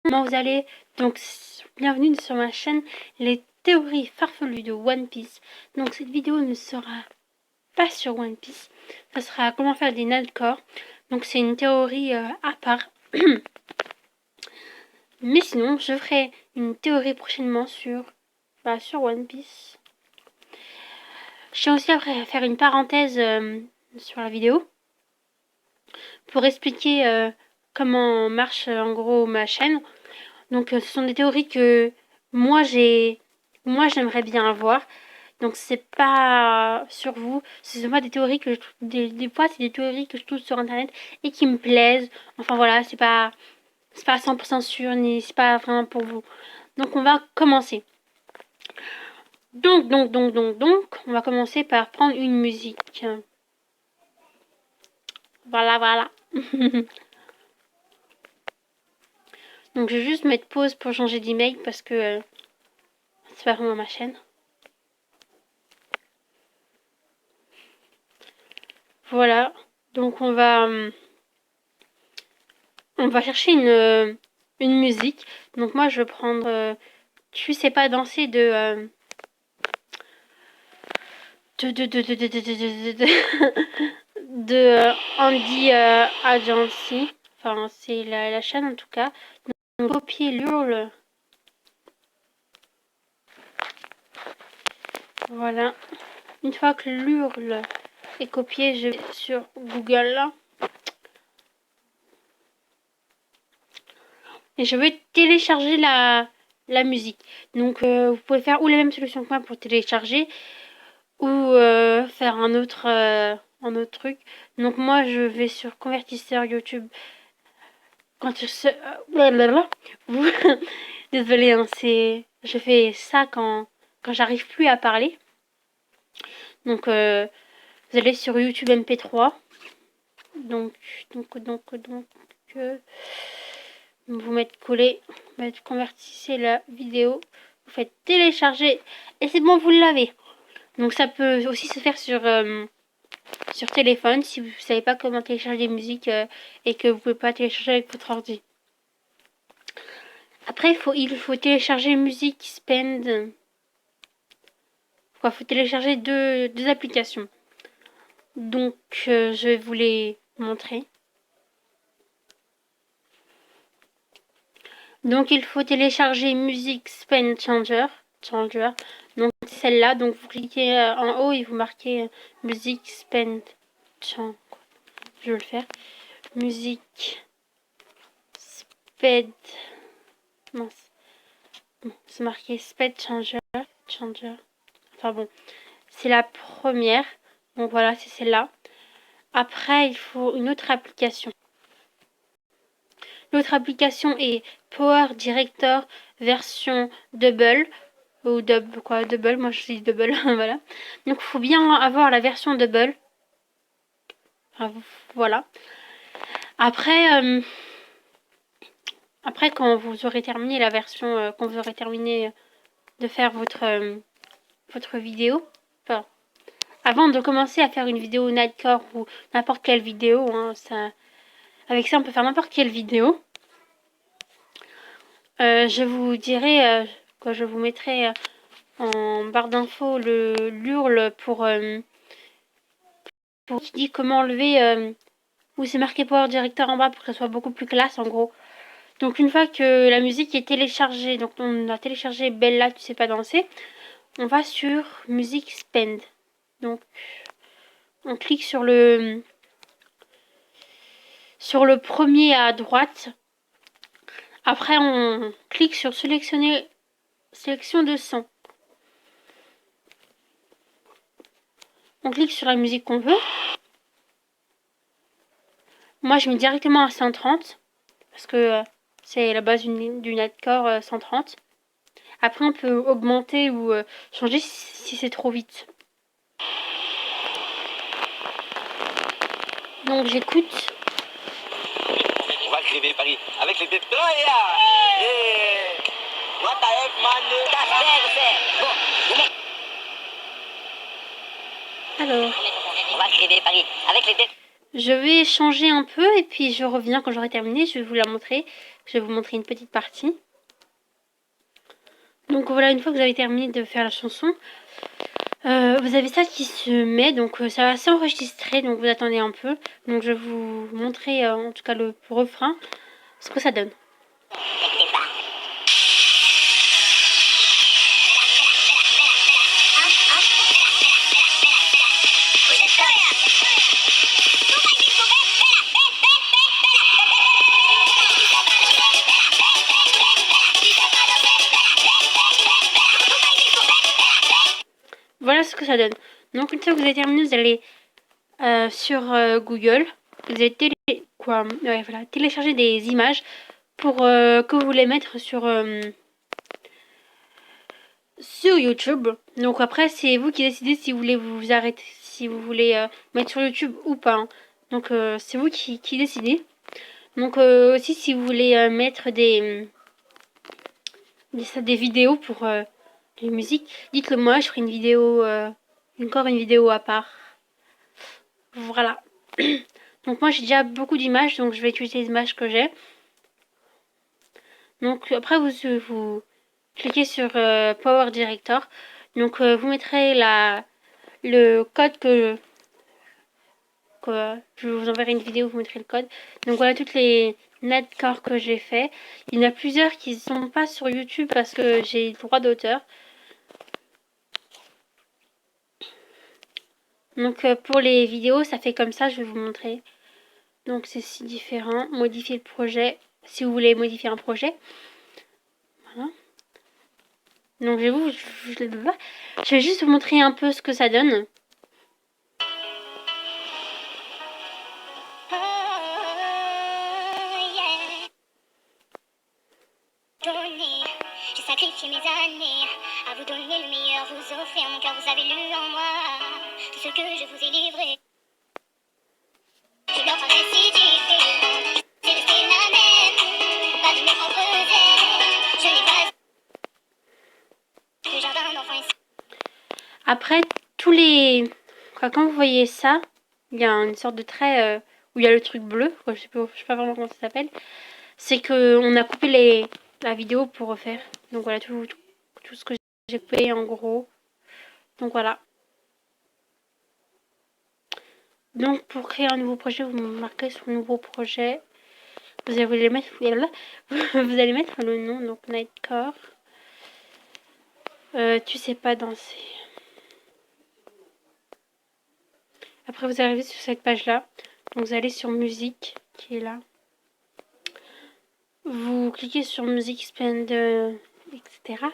Comment vous allez? Donc, bienvenue sur ma chaîne Les théories farfelues de One Piece. Donc, cette vidéo ne sera pas sur One Piece, ça sera comment faire des nightcore. Donc, c'est une théorie à part. Mais sinon, je ferai une théorie prochainement sur One Piece. Je tiens aussi à faire une parenthèse sur la vidéo pour expliquer comment marche en gros ma chaîne. Donc ce sont des théories que moi j'aimerais bien avoir. Donc c'est pas sur vous, ce sont pas des théories que des fois c'est des théories que je trouve sur internet et qui me plaisent. Enfin voilà, c'est pas à 100% sûr ni c'est pas vraiment pour vous. Donc on va commencer. Donc on va commencer par prendre une musique. Voilà. Donc je vais juste mettre pause pour changer d'email parce que c'est pas vraiment ma chaîne. Voilà, donc on va chercher une musique. Donc moi je vais prendre Tu sais pas danser de Andy Agency. Enfin c'est la chaîne en tout cas. Donc copier l'URL. Voilà. Une fois que l'URL est copié, je vais sur Google là. Et je vais télécharger la musique. Donc vous pouvez faire ou la même solution que moi pour télécharger ou faire un autre truc. Donc moi je vais sur convertisseur YouTube. Désolée, hein, je fais ça quand j'arrive plus à parler. Donc vous allez sur YouTube MP3. Donc vous mettez coller, vous mettez convertissez la vidéo, vous faites télécharger et c'est bon, vous l'avez. Donc ça peut aussi se faire sur téléphone si vous savez pas comment télécharger des musiques et que vous pouvez pas télécharger avec votre ordi. Après il faut télécharger Music Spend. Il faut télécharger deux applications. Donc je vais vous les montrer. Donc il faut télécharger Music Spend Changer. Donc c'est celle-là. Donc vous cliquez en haut et vous marquez Music Spend Changer. Je vais le faire. Music Sped. Mince. Bon, c'est marqué Sped Changer. Enfin bon. C'est la première. Donc voilà, c'est celle-là. Après, il faut une autre application. L'autre application est Power Director version double. Ou double, moi je dis double, voilà. Donc il faut bien avoir la version double. Enfin, voilà. Après, quand vous aurez terminé la version, quand vous aurez terminé de faire votre vidéo, enfin, avant de commencer à faire une vidéo Nightcore ou n'importe quelle vidéo, hein, avec ça on peut faire n'importe quelle vidéo. Je vous dirai, je vous mettrai en barre d'infos l'URL pour qui dit comment enlever où c'est marqué Power Director en bas pour que ça soit beaucoup plus classe en gros. Donc une fois que la musique est téléchargée, donc on a téléchargé Bella tu sais pas danser, on va sur Music Spend. Donc on clique sur le premier à droite. Après on clique sur sélection de son. On clique sur la musique qu'on veut. Moi je mets directement à 130 parce que c'est la base du Nightcore 130. Après on peut augmenter ou changer si c'est trop vite. Donc j'écoute. On va crever Paris avec les destroyers. Alors, on va crever Paris avec les je vais changer un peu et puis je reviens quand j'aurai terminé. Je vais vous la montrer. Je vais vous montrer une petite partie. Donc voilà, une fois que vous avez terminé de faire la chanson, vous avez ça qui se met, donc ça va s'enregistrer, donc vous attendez un peu. Donc je vais vous montrer en tout cas le refrain, ce que ça donne. Voilà ce que ça donne. Donc une fois que vous avez terminé, vous allez sur Google, vous allez télécharger des images pour que vous les mettre sur YouTube. Donc après c'est vous qui décidez si vous voulez vous arrêter, si vous voulez mettre sur YouTube ou pas. Hein. Donc c'est vous qui décidez. Donc aussi si vous voulez mettre des vidéos pour les musiques, dites-le moi, je ferai une vidéo, encore une vidéo à part. Voilà. Donc moi j'ai déjà beaucoup d'images, donc je vais utiliser les images que j'ai. Donc après vous cliquez sur Power Director. Donc vous mettrez le code que je vous enverrai une vidéo, vous mettrez le code. Donc voilà toutes les netcore que j'ai fait. Il y en a plusieurs qui ne sont pas sur YouTube parce que j'ai le droit d'auteur. Donc pour les vidéos, ça fait comme ça, je vais vous montrer. Donc c'est si différent. Modifier le projet, si vous voulez modifier un projet. Voilà. Donc je vais juste vous montrer un peu ce que ça donne. J'ai sacrifié mes années à vous donner le meilleur, vous offrir mon cœur, vous avez lu en moi tout ce que je vous ai livré. Je leur parlerai si différent, c'est resté la même, pas de mes propres ailes, je n'ai pas le jardin d'enfants ici. Après, quand vous voyez ça, il y a une sorte de trait où il y a le truc bleu, je sais pas vraiment comment ça s'appelle. C'est qu'on a coupé la vidéo pour refaire. Donc voilà tout ce que j'ai coupé en gros. Donc voilà. Donc pour créer un nouveau projet, vous marquez sur nouveau projet. Vous allez mettre, vous allez mettre le nom, donc Nightcore. Tu sais pas danser. Après vous arrivez sur cette page là. Donc vous allez sur musique qui est là. Vous cliquez sur musique spend, etc.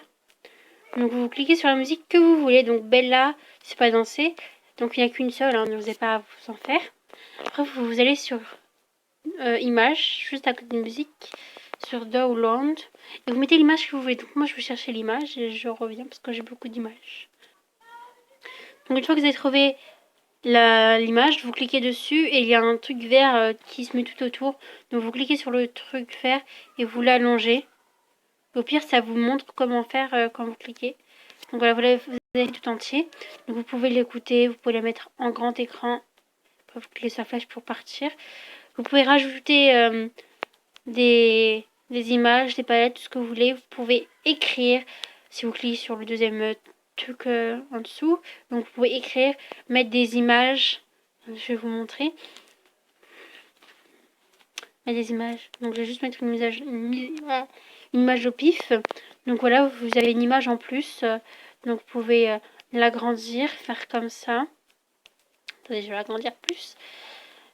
Donc vous cliquez sur la musique que vous voulez. Donc Bella, c'est pas danser. Donc il n'y a qu'une seule, hein, ne vous avez pas à vous en faire. Après vous allez sur image, juste à côté de musique, sur Download. Et vous mettez l'image que vous voulez. Donc moi je vais chercher l'image et je reviens parce que j'ai beaucoup d'images. Donc une fois que vous avez trouvé l'image, vous cliquez dessus et il y a un truc vert qui se met tout autour. Donc vous cliquez sur le truc vert et vous l'allongez. Au pire, ça vous montre comment faire quand vous cliquez. Donc voilà, vous avez tout entier. Donc vous pouvez l'écouter, vous pouvez la mettre en grand écran. Après, vous cliquez sur la flèche pour partir. Vous pouvez rajouter des images, des palettes, tout ce que vous voulez. Vous pouvez écrire si vous cliquez sur le deuxième truc en dessous. Donc vous pouvez écrire, mettre des images. Je vais vous montrer. Mettre des images. Donc je vais juste mettre une image au pif. Donc voilà, vous avez une image en plus. Donc vous pouvez l'agrandir, faire comme ça. Attendez, je vais l'agrandir plus.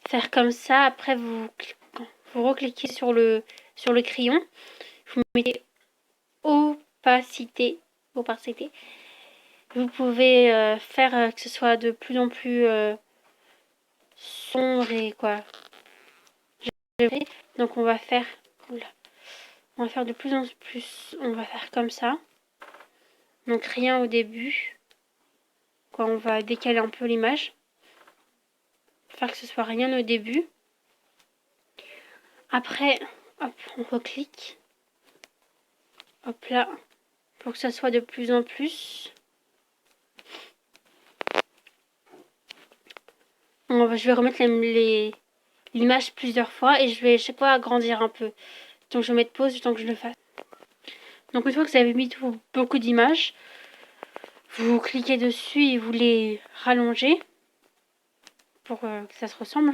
Faire comme ça. Après, vous recliquez sur le crayon. Vous mettez opacité. Vous pouvez faire que ce soit de plus en plus sombre et quoi. Donc on va faire... Oula. On va faire de plus en plus... On va faire comme ça. Donc rien au début. Quoi, on va décaler un peu l'image. Faire que ce soit rien au début. Après, hop, on reclique. Hop là. Pour que ça soit de plus en plus. Je vais remettre l'image plusieurs fois et je vais chaque fois agrandir un peu. Donc je vais mettre pause du temps que je le fasse. Donc une fois que vous avez mis beaucoup d'images, vous cliquez dessus et vous les rallongez pour que ça se ressemble.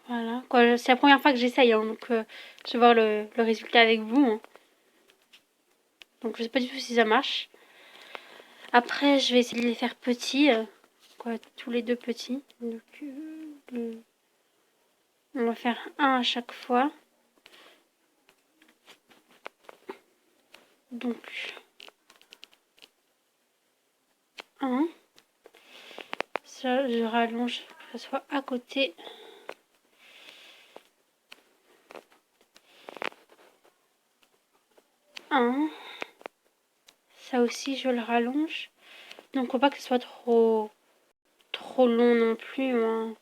Voilà, c'est la première fois que j'essaye, hein, donc je vais voir le résultat avec vous. Hein. Donc je sais pas du tout si ça marche. Après, je vais essayer de les faire petits, tous les deux petits. Donc, on va faire un à chaque fois. Donc, un. Ça, je rallonge pour que ce soit à côté. Un. Ça aussi, je le rallonge. Donc, faut pas que ce soit trop long non plus. Hein.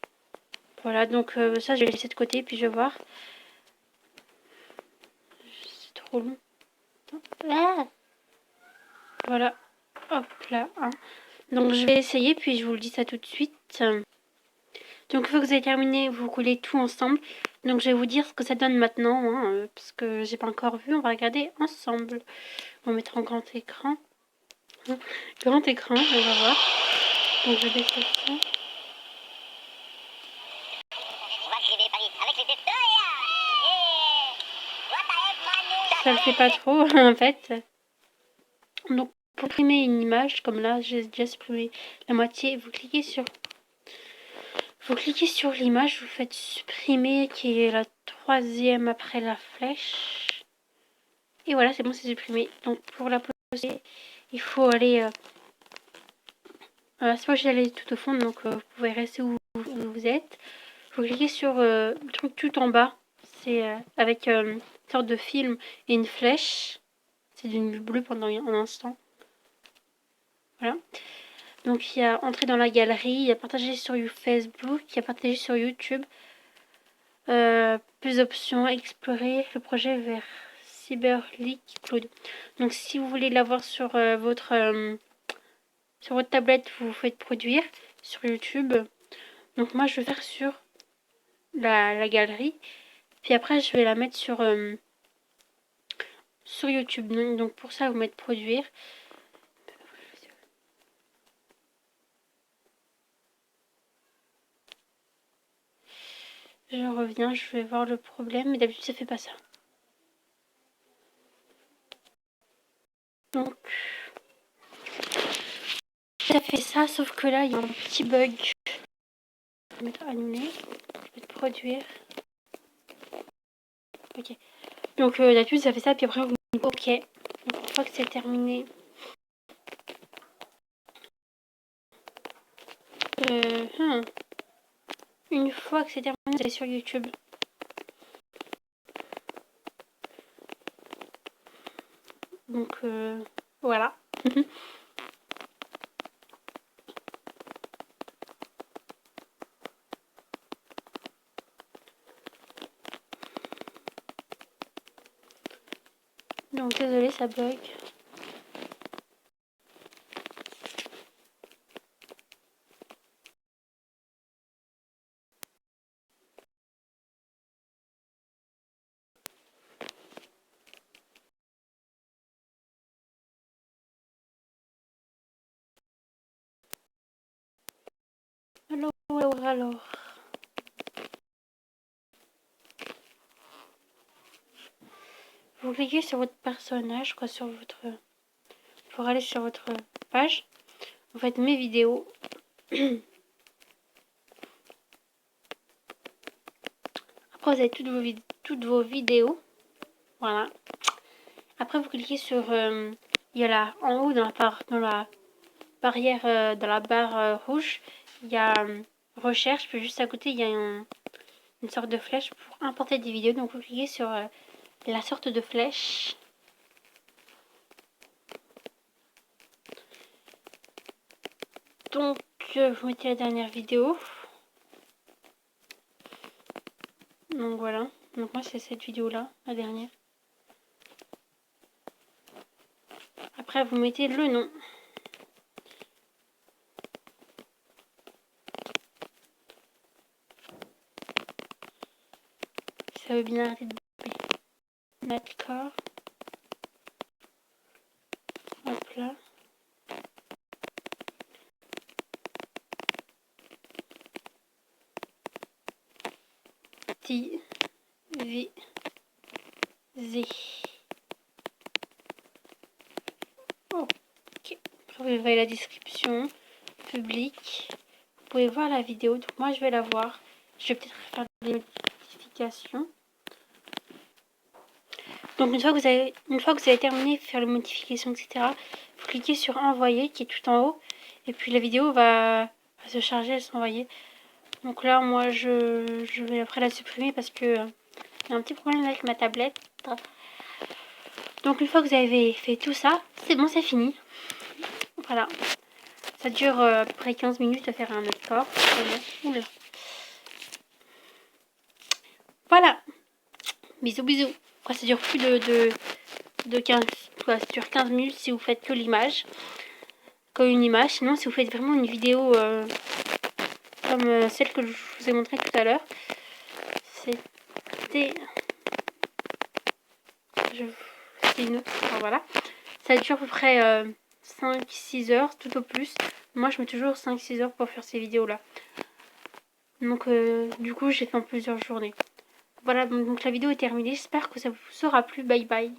Voilà, donc ça, je vais laisser de côté, puis je vais voir. C'est trop long. Ah voilà, hop là, un. Donc, je vais essayer, puis je vous le dis ça tout de suite. Donc, une fois que vous avez terminé, vous collez tout ensemble. Donc, je vais vous dire ce que ça donne maintenant, hein, parce que j'ai pas encore vu. On va regarder ensemble. On va mettre en grand écran. Grand écran, on va voir. Donc, je baisse le son. On va gréver Paris avec les bébés. Ça le fait pas trop, en fait. Donc, pour imprimer une image, comme là, j'ai déjà supprimé la moitié, vous cliquez sur l'image, vous faites supprimer, qui est la troisième après la flèche. Et voilà, c'est bon, c'est supprimé. Donc, pour la poser, il faut aller... c'est pas obligé d'aller tout au fond, donc vous pouvez rester où vous êtes. Vous cliquez sur le truc tout en bas. C'est avec une sorte de film et une flèche. C'est d'une bleue pendant un instant. Voilà. Donc il y a entrer dans la galerie, il y a partager sur Facebook, il y a partager sur YouTube. Plus d'options, explorer le projet vers Cyberleak Cloud. Donc si vous voulez l'avoir sur votre tablette, vous faites produire sur YouTube. Donc moi je vais faire sur la galerie. Puis après je vais la mettre sur YouTube. Donc pour ça vous mettez produire. Je reviens, je vais voir le problème, mais d'habitude ça fait pas ça. Donc ça fait ça, sauf que là il y a un petit bug. Je vais mettre annuler, je vais mettre produire. Ok. Donc d'habitude ça fait ça, puis après vous dites ok. Donc une fois que c'est terminé. Une fois que c'est terminé, vous allez sur YouTube. Donc voilà. Donc désolé, ça bug. Alors. Vous cliquez sur votre personnage, sur votre... Pour aller sur votre page. Vous faites mes vidéos. Après, vous avez toutes vos vidéos. Voilà. Après, vous cliquez sur... il y a là, en haut, dans la barrière, dans la barre rouge, il y a recherche. Puis juste à côté, il y a une sorte de flèche pour importer des vidéos. Donc, vous cliquez sur la sorte de flèche. Donc, vous mettez la dernière vidéo. Donc, voilà. Donc, moi, c'est cette vidéo-là, la dernière. Après, vous mettez le nom. ça veut bien arrêter de bipper. D'accord. Hop là. Z. Ok. Après, vous voyez la description. Public. Vous pouvez voir la vidéo. Donc moi, je vais la voir. Je vais peut-être faire des modifications. Donc une fois que vous avez terminé de faire les modifications, etc., vous cliquez sur envoyer qui est tout en haut. Et puis la vidéo va se charger, elle s'envoyer. Donc là, moi, je vais après la supprimer parce que il y a un petit problème avec ma tablette. Donc une fois que vous avez fait tout ça, c'est bon, c'est fini. Voilà. Ça dure à peu près 15 minutes à faire un accord. Voilà. Bisous, bisous. Après, ça dure plus de 15... Quoi, ça dure 15 minutes si vous faites que l'image. Comme une image. Sinon, si vous faites vraiment une vidéo comme celle que je vous ai montrée tout à l'heure. C'était une autre. Enfin, voilà. Ça dure à peu près 5-6 heures, tout au plus. Moi, je mets toujours 5-6 heures pour faire ces vidéos-là. Donc, du coup, j'ai fait en plusieurs journées. Voilà, donc la vidéo est terminée. J'espère que ça vous aura plu. Bye bye.